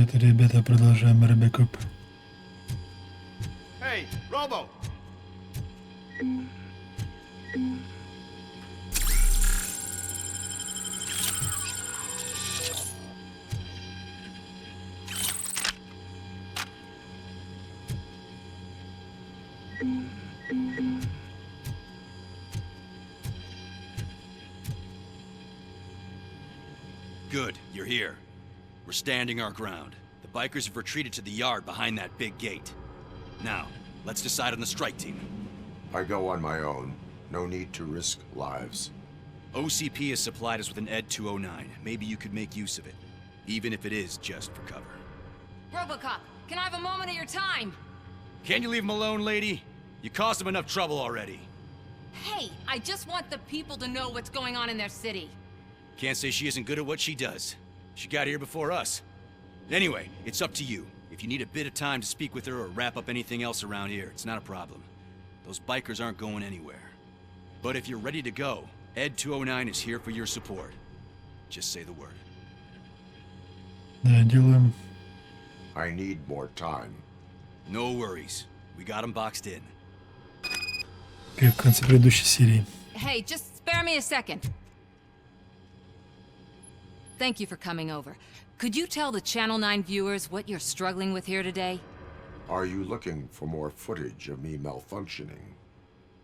это, ребята, продолжаем Robocop. Hey, Robo! Good, you're here. We're standing our ground. The bikers have retreated to the yard behind that big gate. Now, let's decide on the strike team. I go on my own. No need to risk lives. OCP has supplied us with an ED 209. Maybe you could make use of it, even if it is just for cover. Robocop, can I have a moment of your time? Can't you leave him alone, lady? You caused him enough trouble already. Hey, I just want the people to know what's going on in their city. Can't say she isn't good at what she does. She got here before us. Anyway, it's up to you. If you need a bit of time to speak with her or wrap up anything else around here, it's not a problem. Those bikers aren't going anywhere. But if you're ready to go, ED 209 is here for your support. Just say the word. Да, делаем. I need more time. No worries. We got him boxed in. Как в конце предыдущей серии. Hey, just spare me a second. Thank you for coming over. Could you tell the Channel 9 viewers what you're struggling with here today? Are you looking for more footage of me malfunctioning?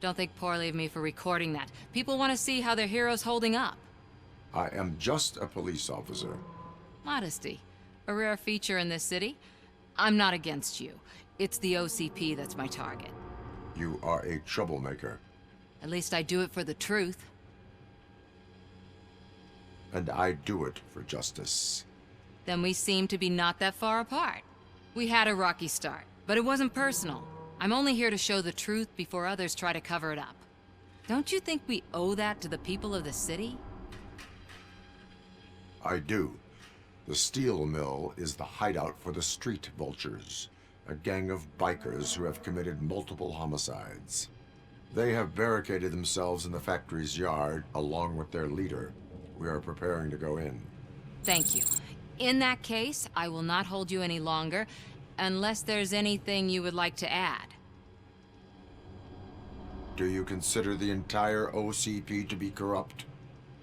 Don't think poorly of me for recording that. People want to see how their hero's holding up. I am just a police officer. Modesty. A rare feature in this city. I'm not against you. It's the OCP that's my target. You are a troublemaker. At least I do it for the truth. And I do it for justice. Then we seem to be not that far apart. We had a rocky start, but it wasn't personal. I'm only here to show the truth before others try to cover it up. Don't you think we owe that to the people of the city? I do. The steel mill is the hideout for the street vultures, a gang of bikers who have committed multiple homicides. They have barricaded themselves in the factory's yard along with their leader. We are preparing to go in. Thank you. In that case, I will not hold you any longer, unless there's anything you would like to add. Do you consider the entire OCP to be corrupt?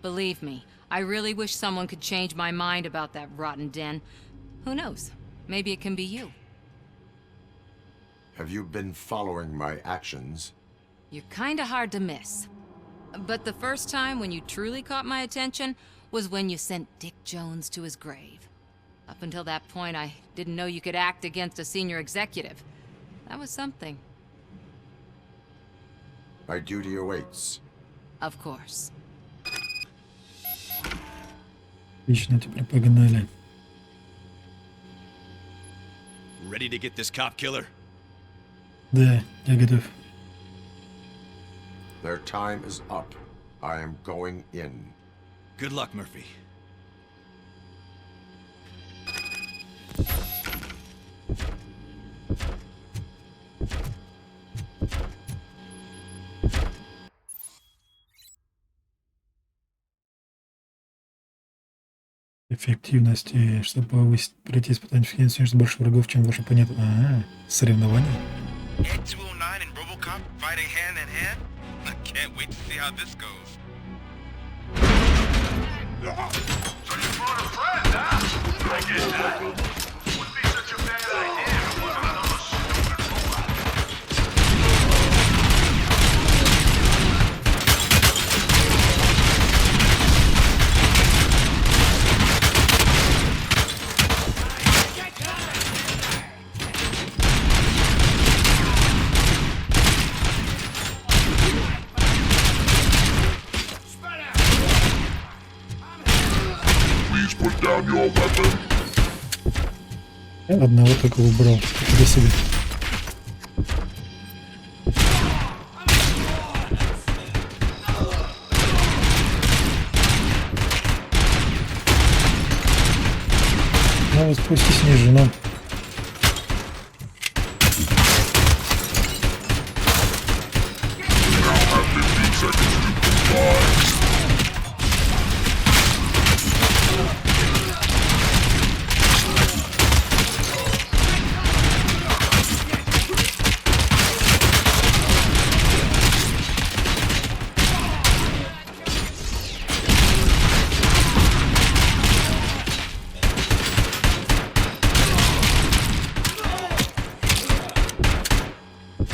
Believe me, I really wish someone could change my mind about that rotten den. Who knows? Maybe it can be you. Have you been following my actions? You're kinda hard to miss. But the first time when you truly caught my attention was when you sent Dick Jones to his grave. Up until that point, I didn't know you could act against a senior executive. That was something. My duty awaits. Of course. Отлично, теперь погнали. Ready to get this cop killer? Да, я готов. Their time is up. I am going in. Good luck, Murphy. Эффективность, чтобы повысить, пройти испытание эффективности, нужно больше врагов, чем ваш оппонент. Соревнования. ED 209 and Robocop fighting hand in hand? I can't wait to see how this goes. So you brought a friend, huh? I get that. Wouldn't be such a bad idea if it wasn't another stupid robot. Put down your weapon. Я одного только убрал. До себе. Ну вот спустись ниже, ну.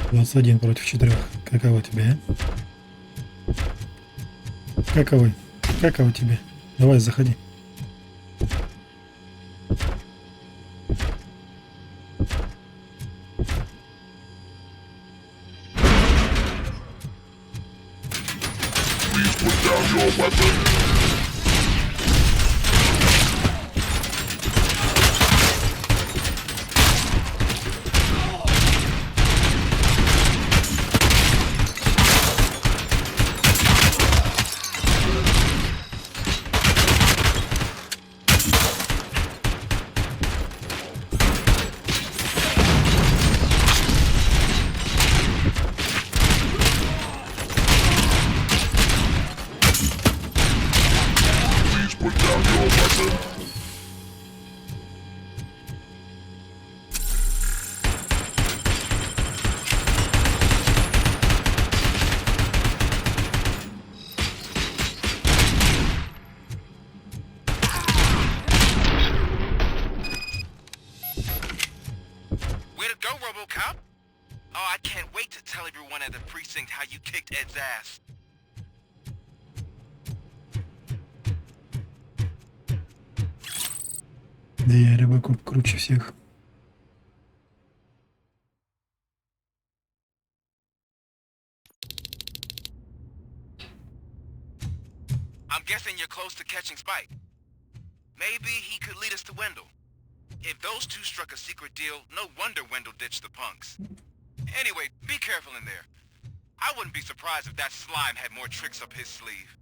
21 против 4. Каково тебе, а? Каковы? Каково тебе? Давай, заходи. Way to go, Robocop! Oh, I can't wait to tell everyone at the precinct how you kicked Ed's ass. Да я Robocop круче всех. I'm guessing you're close to catching Spike. Maybe he could lead us to Wendell. If those two struck a secret deal, no wonder Wendell ditched the punks. Anyway, be careful in there. I wouldn't be surprised if that slime had more tricks up his sleeve.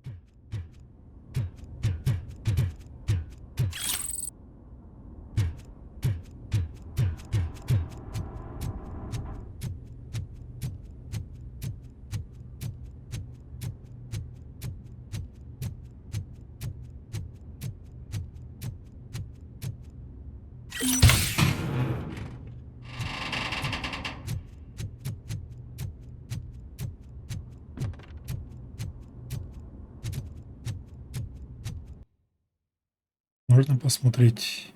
Можно посмотреть.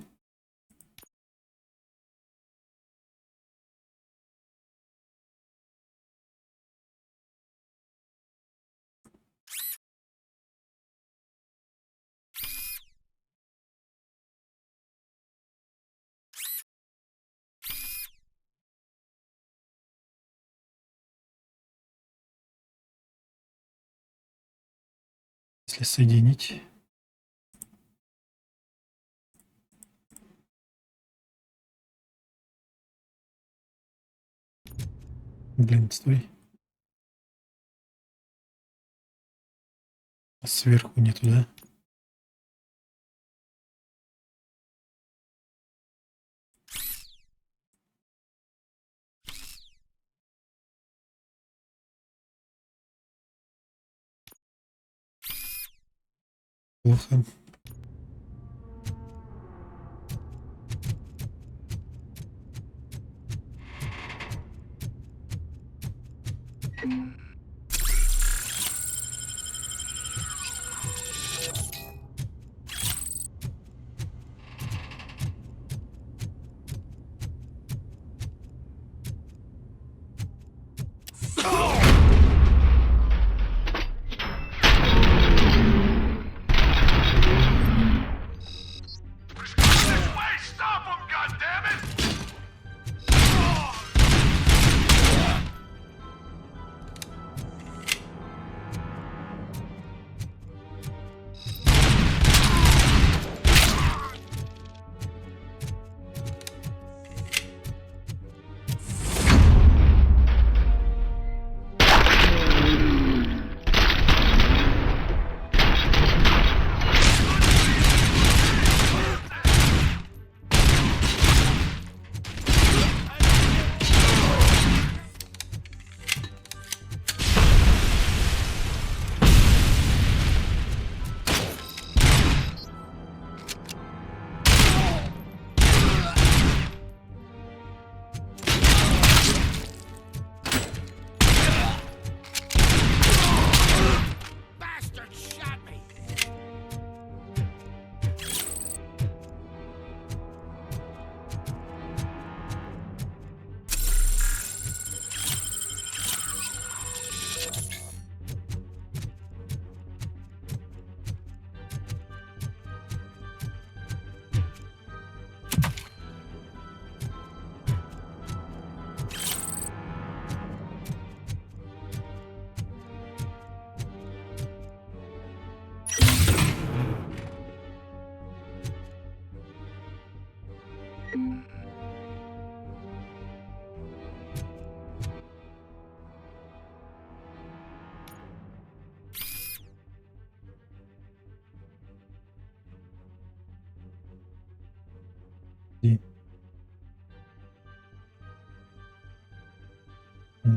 Если соединить. Блин, стой. А сверху нету, да? Плохо. This way! Stop him, goddammit!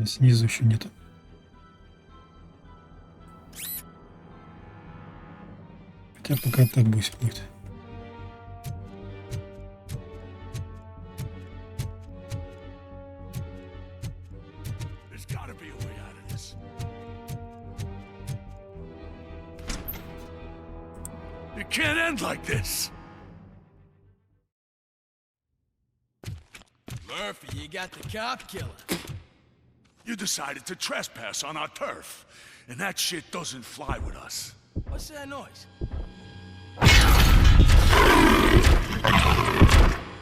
Снизу еще нету. Хотя пока так пусть будет. There's gotta be a way out of this. It can't end like this. Murphy, you got the cop killer. You decided to trespass on our turf, and that shit doesn't fly with us. What's that noise?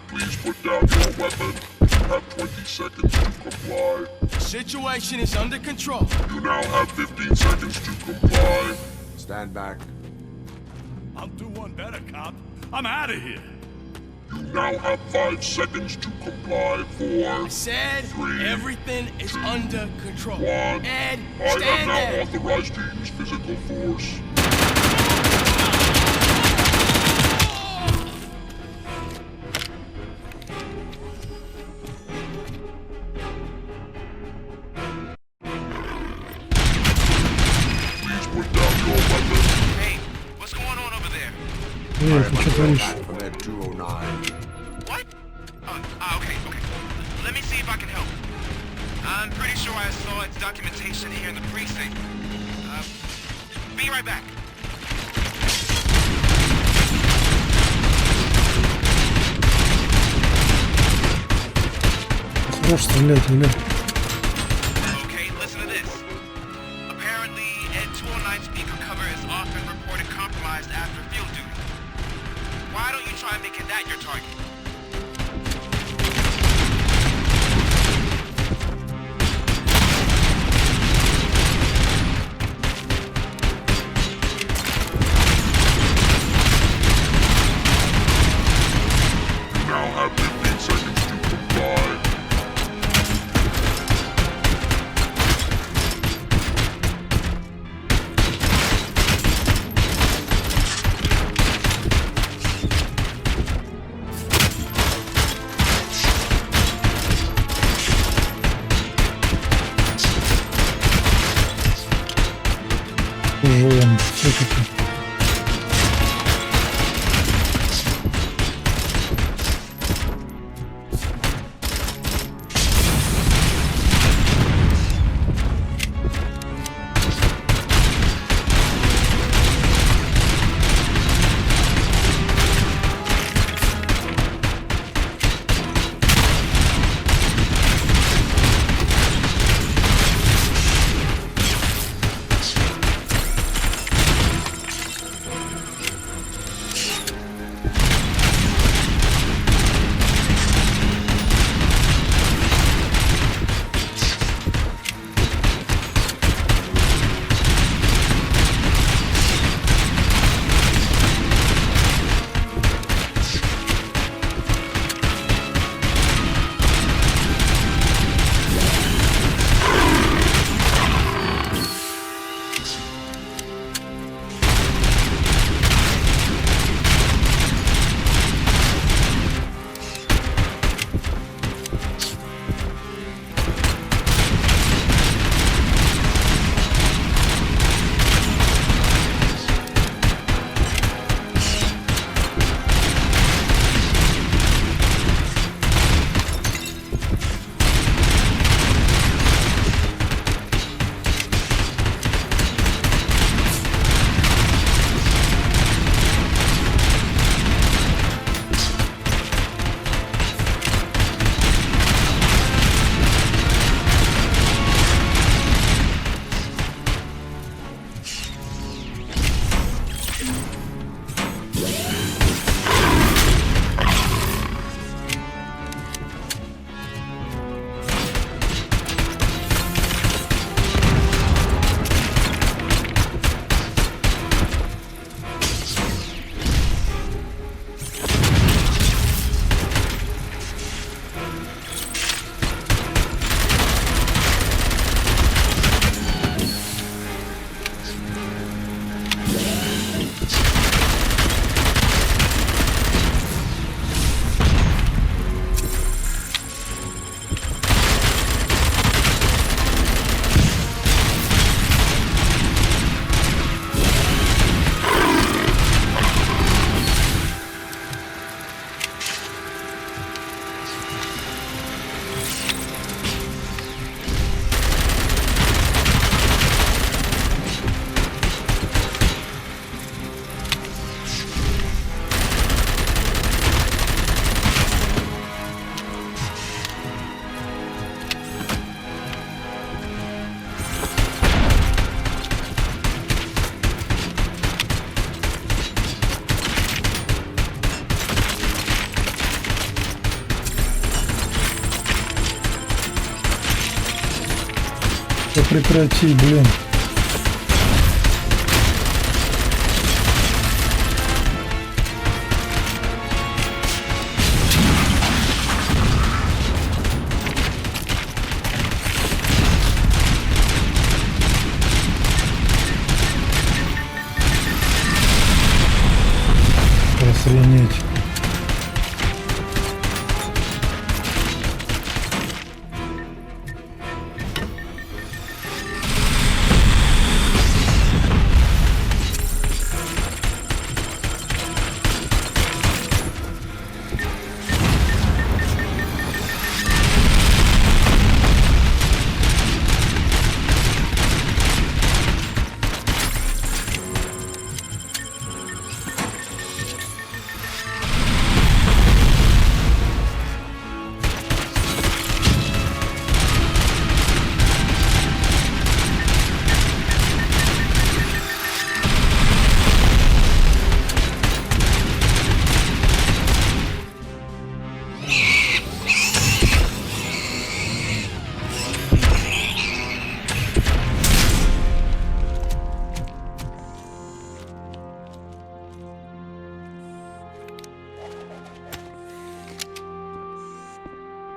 Please put down your weapon. You have 20 seconds to comply. The situation is under control. You now have 15 seconds to comply. Stand back. I'll do one better, cop. I'm out of here. You now have 5 seconds to comply. 4, I said 3, everything is under control. 1. Ed, I am stand now there. authorized to use physical force. Please put down your weapon. Hey, what's going on over there? Эй, ты что творишь? Back from Ed 209. What? Okay. Let me see if I can help. I'm pretty sure I saw its documentation here in the precinct. Be right back. Хорош стрелять, ребят. Okay, listen to this. Apparently, Ed 209 speaker cover is often reported compromised after field duty. Why don't you try making that your target? You now have 15 seconds to comply. Живем. Все-таки. Да прекрати, блин. Охренеть.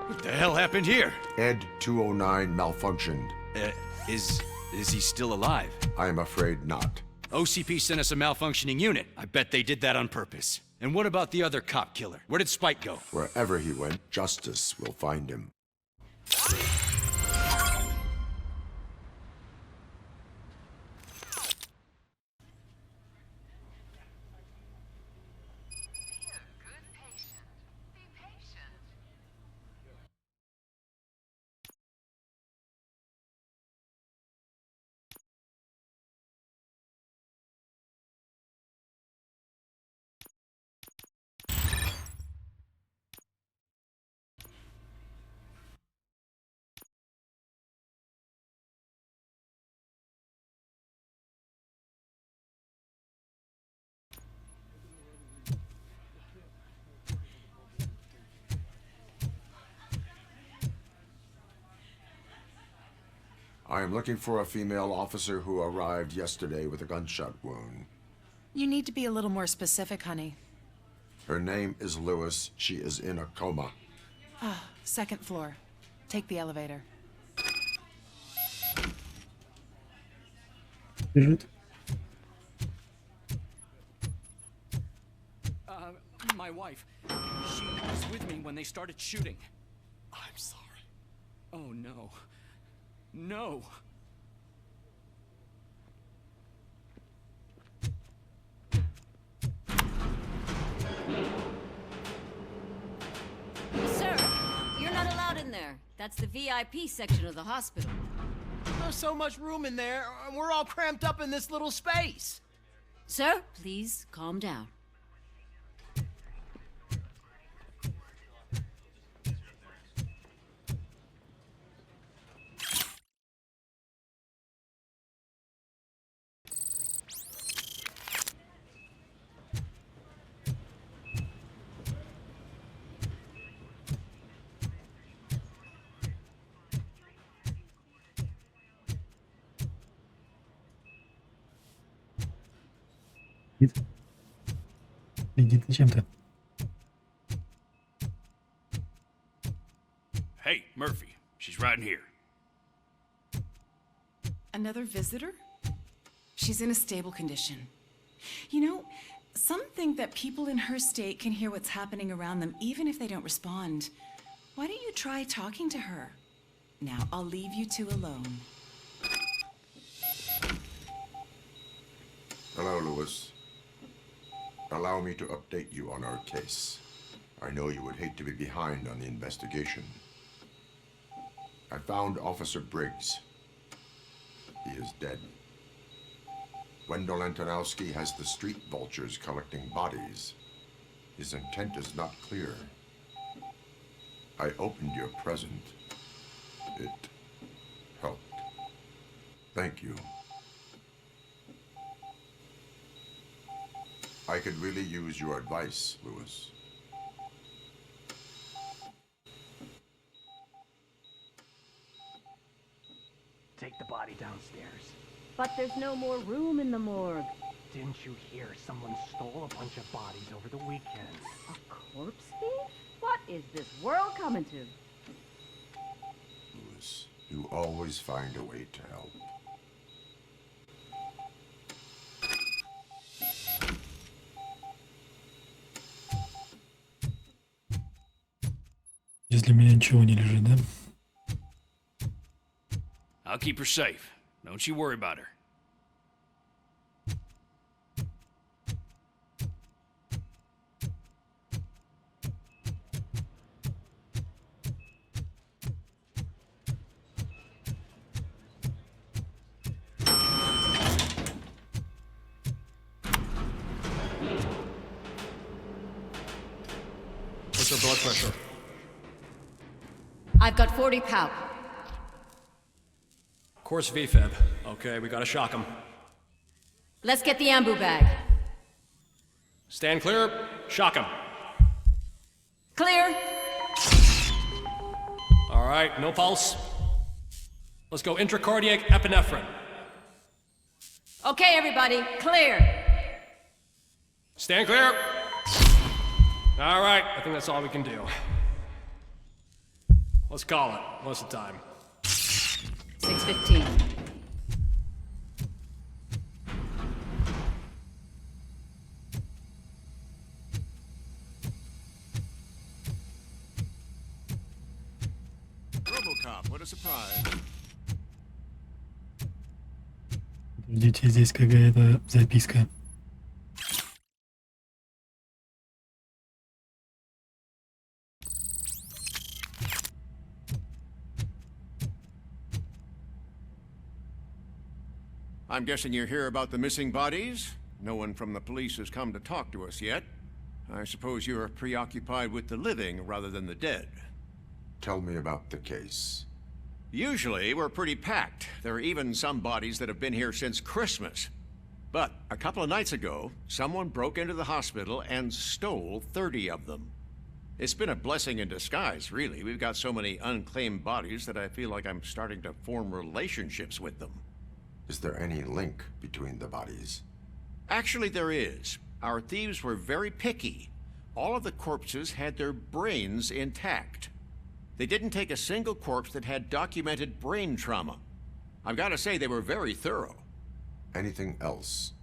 What the hell happened here? Ed 209 malfunctioned. Is he still alive? I am afraid not. OCP sent us a malfunctioning unit. I bet they did that on purpose. And what about the other cop killer? Where did Spike go? Wherever he went, justice will find him. I am looking for a female officer who arrived yesterday with a gunshot wound. You need to be a little more specific, honey. Her name is Lewis. She is in a coma. Ah, second floor. Take the elevator. Бежит. My wife. She was with me when they started shooting. I'm sorry. Oh no. No. Sir, you're not allowed in there. That's the VIP section of the hospital. There's so much room in there, and we're all cramped up in this little space. Sir, please calm down. Следит за чем-то. Hey, Murphy. She's right in here. Another visitor? She's in a stable condition. You know, some think that people in her state can hear what's happening around them even if they don't respond. Why don't you try talking to her? Now, I'll leave you two alone. Hello, Lewis. Allow me to update you on our case. I know you would hate to be behind on the investigation. I found Officer Briggs. He is dead. Wendell Antonowski has the street vultures collecting bodies. His intent is not clear. I opened your present. It helped. Thank you. I could really use your advice, Lewis. take the body downstairs. But there's no more room in the morgue. Didn't you hear someone stole a bunch of bodies over the weekend? A corpse thief? What is this world coming to? Lewis, you always find a way to help. Здесь для меня ничего не лежит, да? I'll keep her safe. Don't you worry about her. What's her blood pressure? I've got 40 pow. Course VFib. Okay, we gotta shock him. Let's get the ambu bag. Stand clear. Shock him. Clear. All right, no pulse. Let's go intracardiac epinephrine. Okay, everybody, clear. Stand clear. All right, I think that's all we can do. Let's call it. What's the time? 6:15. Robocop, what a surprise. Подождите, здесь какая-то записка. I'm guessing you're here about the missing bodies? No one from the police has come to talk to us yet. I suppose you're preoccupied with the living rather than the dead. Tell me about the case. Usually, we're pretty packed. There are even some bodies that have been here since Christmas. But a couple of nights ago, someone broke into the hospital and stole 30 of them. It's been a blessing in disguise, really. We've got so many unclaimed bodies that I feel like I'm starting to form relationships with them. Is there any link between the bodies? Actually, there is. Our thieves were very picky. All of the corpses had their brains intact. They didn't take a single corpse that had documented brain trauma. I've got to say, they were very thorough. Anything else?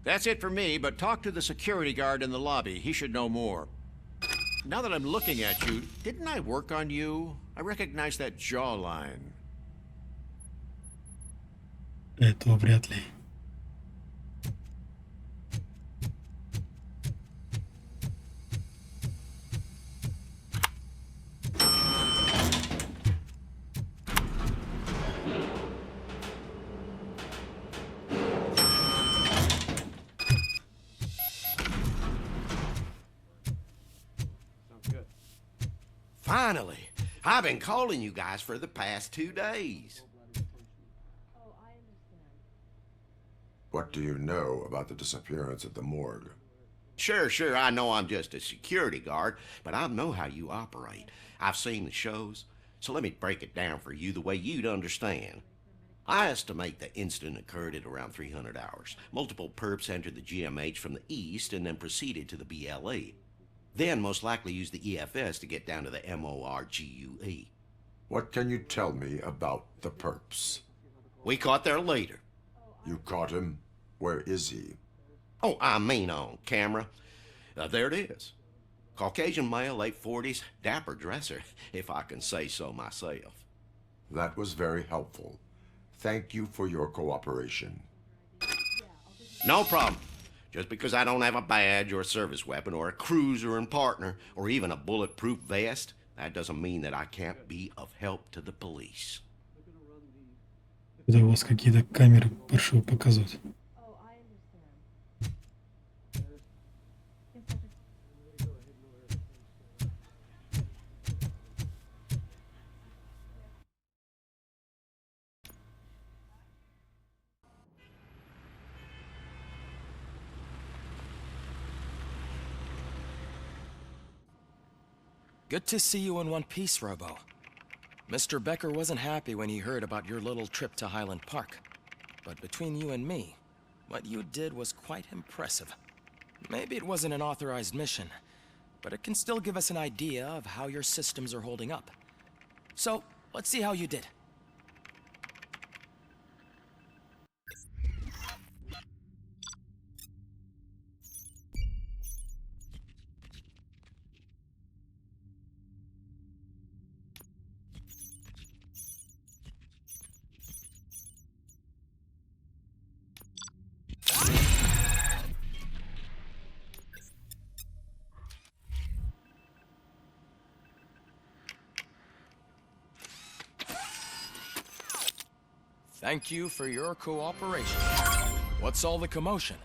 That's it for me, but talk to the security guard in the lobby. He should know more. Now that I'm looking at you, didn't I work on you? I recognize that jawline. Этого вряд ли. Finally! I've been calling you guys for the past 2 days. What do you know about the disappearance at the morgue? Sure, I know I'm just a security guard, but I know how you operate. I've seen the shows, so let me break it down for you the way you'd understand. I estimate the incident occurred at around 300 hours. Multiple perps entered the GMH from the east and then proceeded to the BLE. Then most likely used the EFS to get down to the MORGUE. What can you tell me about the perps? We caught their leader. You caught him? Where is he? Oh, I mean on camera. There it is. Caucasian male, late 40s, dapper dresser, if I can say so myself. That was very helpful. Thank you for your cooperation. No problem. Just because I don't have a badge or a service weapon or a cruiser and partner or even a bulletproof vest, that doesn't mean that I can't be of help to the police. Когда у вас какие-то камеры паршиво показывают. Good to see you in one piece, Robo. Mr. Becker wasn't happy when he heard about your little trip to Highland Park. But between you and me, what you did was quite impressive. Maybe it wasn't an authorized mission, but it can still give us an idea of how your systems are holding up. So, let's see how you did. Thank you for your cooperation. What's all the commotion?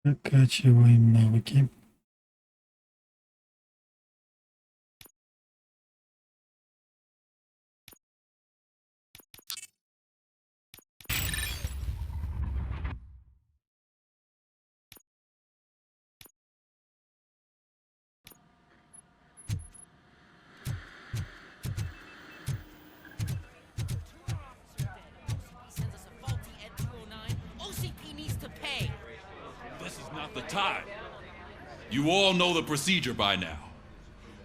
Прокачиваем навыки. The time. You all know the procedure by now.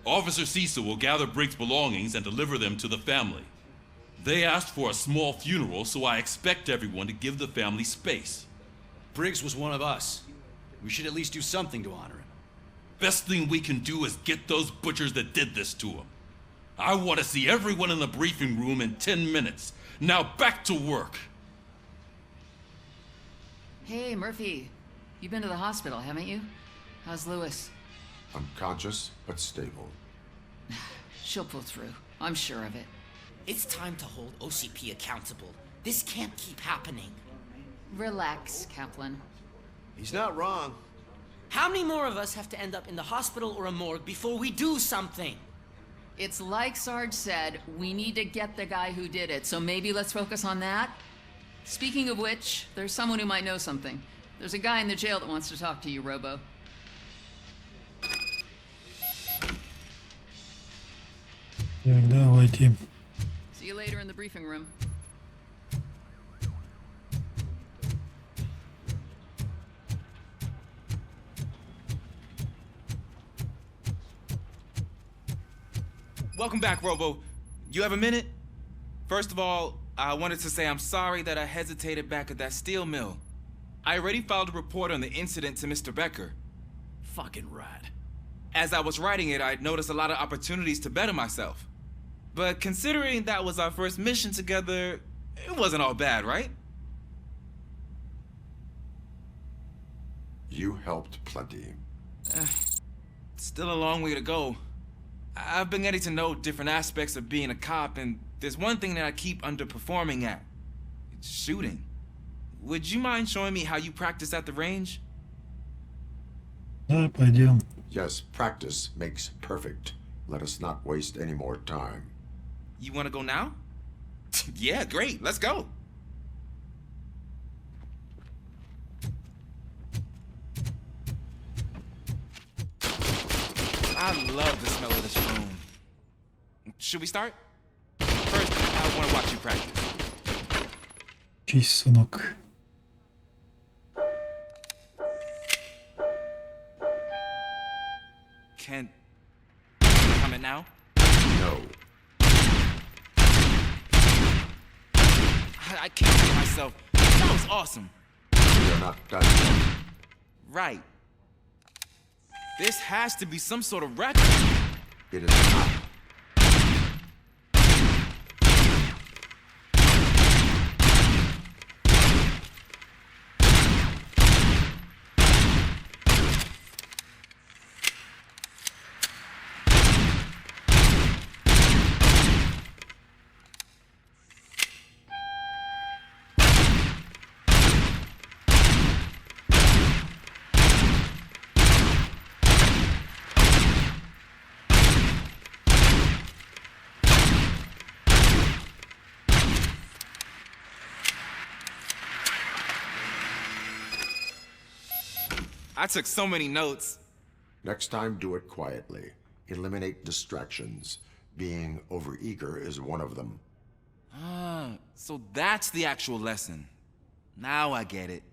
Officer Cecil will gather Briggs' belongings and deliver them to the family. They asked for a small funeral, so I expect everyone to give the family space. Briggs was one of us. We should at least do something to honor him. Best thing we can do is get those butchers that did this to him. I want to see everyone in the briefing room in 10 minutes. Now back to work. Hey, Murphy. You've been to the hospital, haven't you? How's Lewis? Unconscious, but stable. She'll pull through. I'm sure of it. It's time to hold OCP accountable. This can't keep happening. Relax, Kaplan. He's not wrong. How many more of us have to end up in the hospital or a morgue before we do something? It's like Sarge said, we need to get the guy who did it, so maybe let's focus on that? Speaking of which, there's someone who might know something. There's a guy in the jail that wants to talk to you, Robo. Так, давайте. See you later in the briefing room. Welcome back, Robo. You have a minute? First of all, I wanted to say I'm sorry that I hesitated back at that steel mill. I already filed a report on the incident to Mr. Becker. Fucking rad. As I was writing it, I noticed a lot of opportunities to better myself. But considering that was our first mission together, it wasn't all bad, right? You helped plenty. Still a long way to go. I've been getting to know different aspects of being a cop, and there's one thing that I keep underperforming at. It's shooting. Would you mind showing me how you practice at the range? Да, пойдем. Yes, practice makes perfect. Let us not waste any more time. You want to go now? Yeah, great. Let's go. I love the smell of this room. Should we start? First, I want to watch you practice. Чисть, сынок. Can you comment now? No. I can't hear myself. That was awesome. We are not done yet. Right. This has to be some sort of record. It is not. I took so many notes. Next time, do it quietly. Eliminate distractions. Being overeager is one of them. Ah, so that's the actual lesson. Now I get it.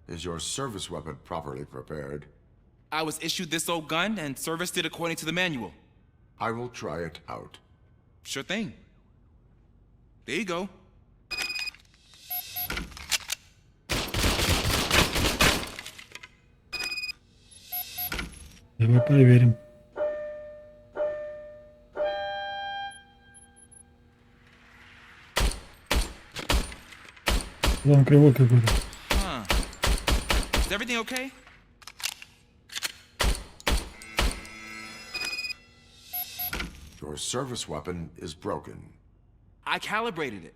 Is your service weapon properly prepared? I was issued this old gun and serviced it according to the manual. I will try it out. Sure thing. There you go. Давай проверим. Вон кривой какой-то. Huh. Is everything okay? Your service weapon is broken. I calibrated it.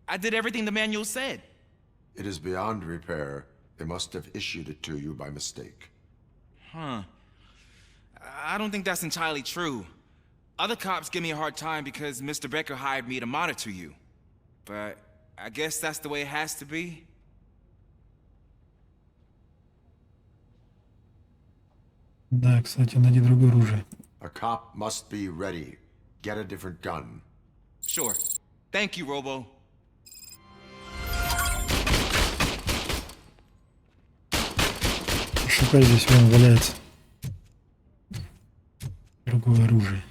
I did everything the manual said. It is beyond repair. They must have issued it to you by mistake. Huh. I don't think that's entirely true. Other cops give me a hard time because Mr. Becker hired me to monitor you. But I guess that's the way it has to be. Да, кстати, найди другое оружие. A cop must be ready. Get a different gun. Sure. Thank you, Robo. Шукай, здесь вон валяется. Другое оружие.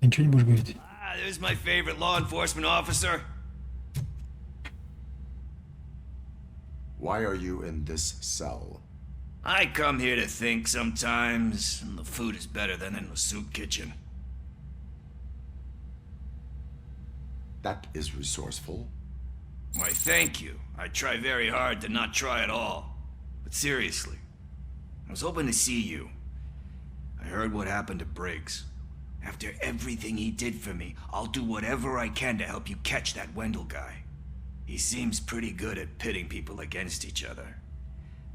Ничего не будешь говорить? There's my favorite law enforcement officer. Why are you in this cell? I come here to think sometimes, and the food is better than in the soup kitchen. That is resourceful. Why, thank you. I try very hard to not try at all. But seriously, I was hoping to see you. I heard what happened to Briggs. After everything he did for me, I'll do whatever I can to help you catch that Wendell guy. He seems pretty good at pitting people against each other.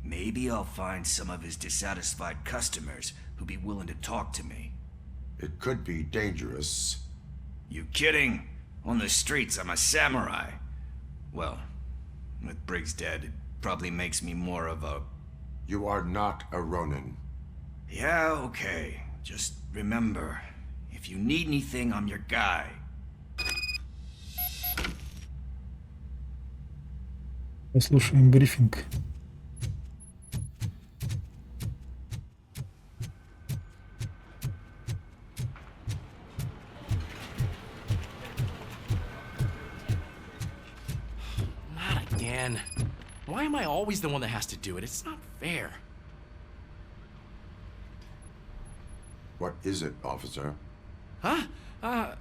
Maybe I'll find some of his dissatisfied customers who'd be willing to talk to me. It could be dangerous. You kidding? On the streets, I'm a samurai. Well, with Briggs dead, it probably makes me more of a... You are not a Ronin. Yeah, okay. Just remember, if you need anything, I'm your guy. Послушаем брифинг. Not again. Why am I always the one that has to do it? It's not fair. What is it, officer? Huh? I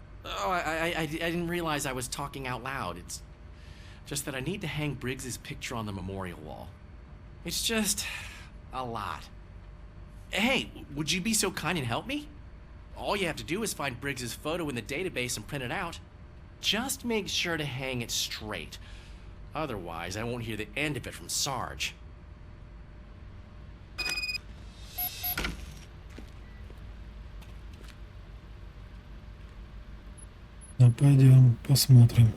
didn't realize I was talking out loud. It's just that I need to hang Briggs's picture on the memorial wall. It's just a lot. Hey, would you be so kind and help me? All you have to do is find Briggs's photo in the database and print it out. Just make sure to hang it straight. Otherwise, I won't hear the end of it from Sarge. Ну, пойдем, посмотрим.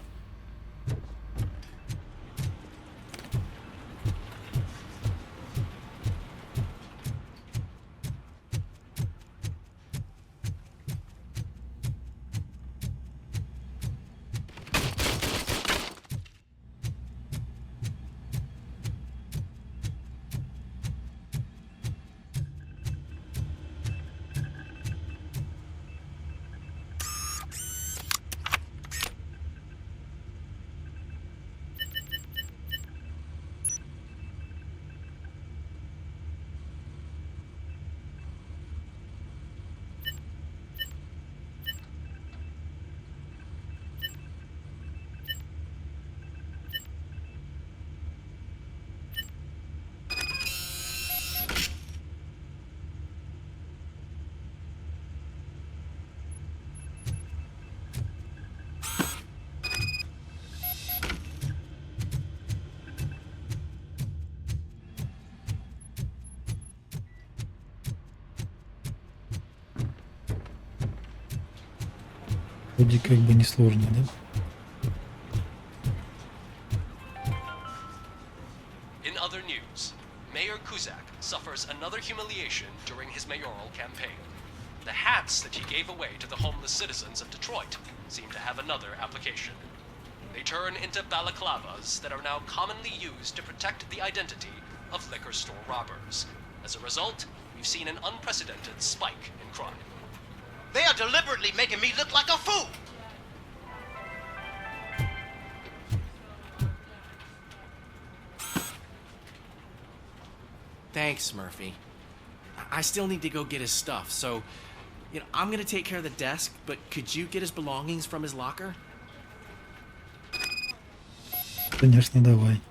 Вроде как бы несложно, да? In other education during his mayoral campaign. The hats that he gave away to the homeless citizens of Detroit seem to have another application. They turn into balaclavas that are now commonly used to protect the identity of liquor store robbers. As a result, we've seen an unprecedented spike in crime. They are deliberately making me look like a fool! Thanks, Murphy. I still need to go get his stuff, so, I'm gonna take care of the desk, but could you get his belongings from his locker? Конечно, давай.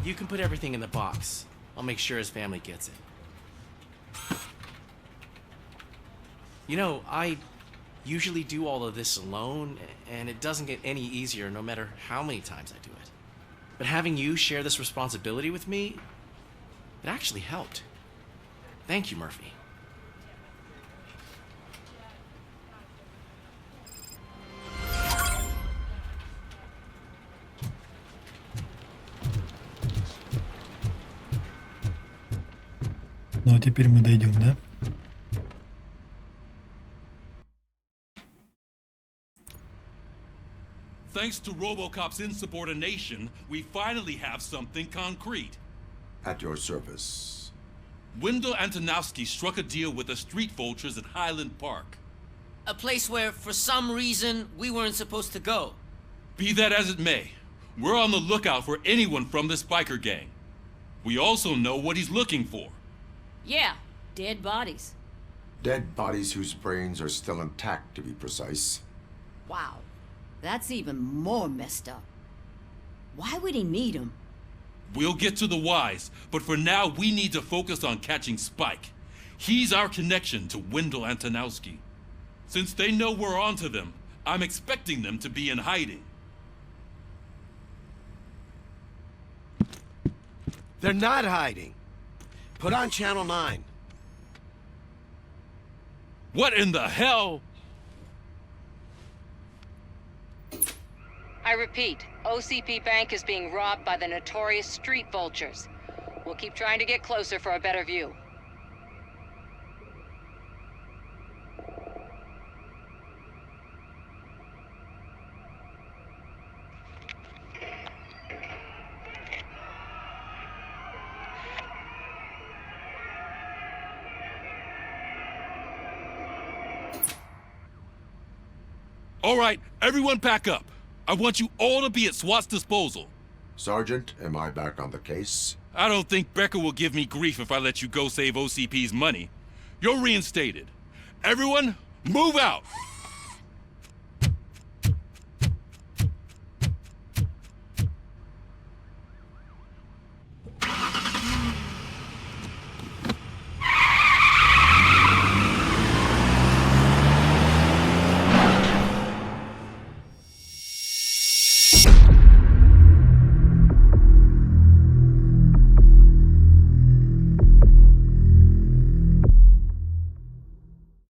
You can put everything in the box. I'll make sure his family gets it. I usually do all of this alone, and it doesn't get any easier no matter how many times I do it. But having you share this responsibility with me, it actually helped. Thank you, Murphy. Ну а теперь мы дойдем, да? Thanks to Robocop's insubordination, we finally have something concrete. At your service. Wendell Antonowski struck a deal with the street vultures at Highland Park. A place where, for some reason, we weren't supposed to go. Be that as it may, we're on the lookout for anyone from this biker gang. We also know what he's looking for. Yeah, dead bodies. Dead bodies whose brains are still intact, to be precise. Wow, that's even more messed up. Why would he need them? We'll get to the whys, but for now we need to focus on catching Spike. He's our connection to Wendell Antonowski. Since they know we're onto them, I'm expecting them to be in hiding. They're not hiding. Put on Channel 9. What in the hell? I repeat, OCP Bank is being robbed by the notorious street vultures. We'll keep trying to get closer for a better view. All right, everyone pack up. I want you all to be at SWAT's disposal. Sergeant, am I back on the case? I don't think Becker will give me grief if I let you go save OCP's money. You're reinstated. Everyone, move out!